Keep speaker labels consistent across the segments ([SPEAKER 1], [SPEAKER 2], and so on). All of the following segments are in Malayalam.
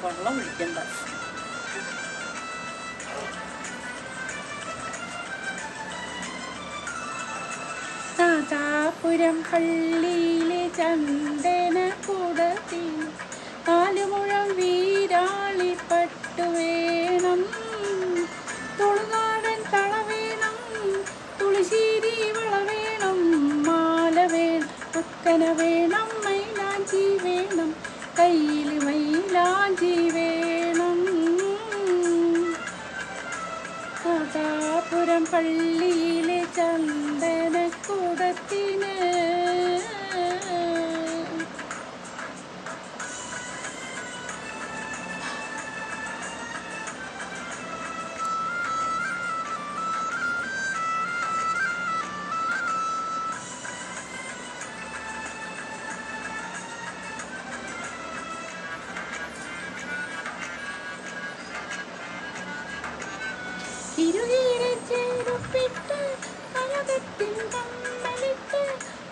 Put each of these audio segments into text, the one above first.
[SPEAKER 1] വെള്ളം ഒഴിക്കണ്ട. നാദാപുരം പള്ളിയിലെ ചന്ദനക്കുടത്തിൽ 4 മുഴം വീരാളിപ്പട്ടു വേണം, തുളുനാടൻ തള വേണം, തുളിശ്ശേരി വള വേണം, മാല വേണം, ഒക്കന വേണം, മൈലാഞ്ചി വേണം, കയ്യിൽ മൈലാഞ്ചി വേണം. നാദാപുരം പള്ളിയിലെ ചന്ദനക്കുടത്തിന് ഇരുകീരച്ചേരുപ്പിട്ട് കനകത്തിൻ കമ്മലിട്ട്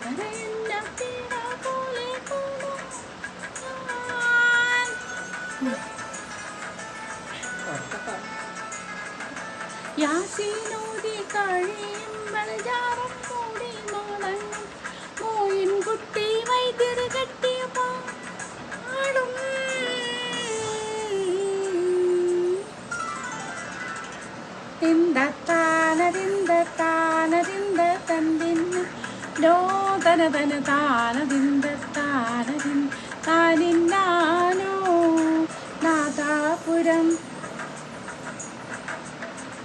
[SPEAKER 1] കരയുന്ന പീഡ പോലെ കൂടും യാസീനൂതി കഴിയുമ്പോൾ ജാറം മൂടി നോളങ്ങും മോയിൻ കുട്ടി വൈദ്യർ കെട്ടിയ പാടും. തിന്ദത്താനതിന്ദത്താനതിന്ദ തന്തിന്ന ലോതനതന താനതിന്ദ താനതിൻ താനിന്നാനോ.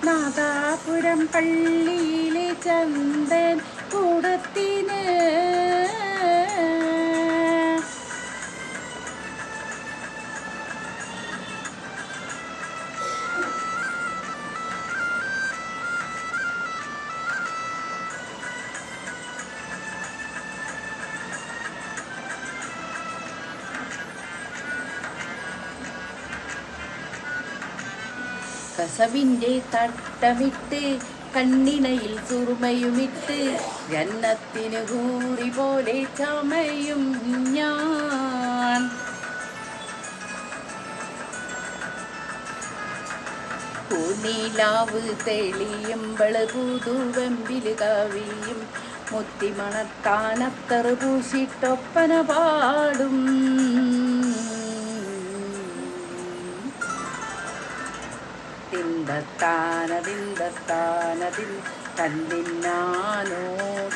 [SPEAKER 1] നാദാപുരം പള്ളിയിലെ ചന്ദൻ കൂടത്തിന് കസവിൻ്റെ തട്ടമിട്ട് കണ്ണിണയിൽ സുറുമയുമിട്ട് ജന്നത്തിന് കൂറി പോലെ ചമയും ഞാൻ. പൂനീലാവ് തെളിയുമ്പോൾ പുതുവെമ്പിൽ കവിയും മുത്തിമണത്താനത്തറ് പൂശിട്ടൊപ്പന പാടും. തിന്ദത്താനതിന്ദത്താനതിൻ തന്നിന്നാനോ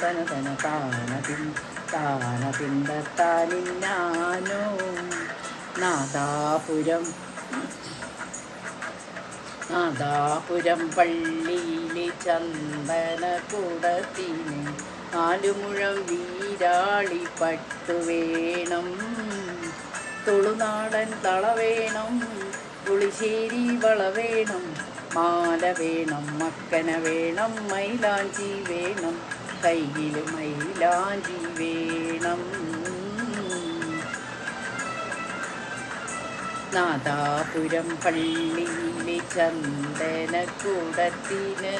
[SPEAKER 1] തനതന താനതിൻ താനതിന്ദത്താനിന്നാനോ. നാദാപുരം പള്ളിയിലെ ചന്ദനക്കുടത്തിന് 4 മുഴം വീരാളിപ്പട്ടു വേണം, തുളുനാടൻ തള വേണം, തുളിശ്ശേരി വള വേണം, മാല വേണം, മക്കന വേണം, മൈലാഞ്ചി വേണം, കയ്യിൽ മൈലാഞ്ചി വേണം. നാദാപുരം പള്ളിയിലെ ചന്ദനക്കുടത്തിന്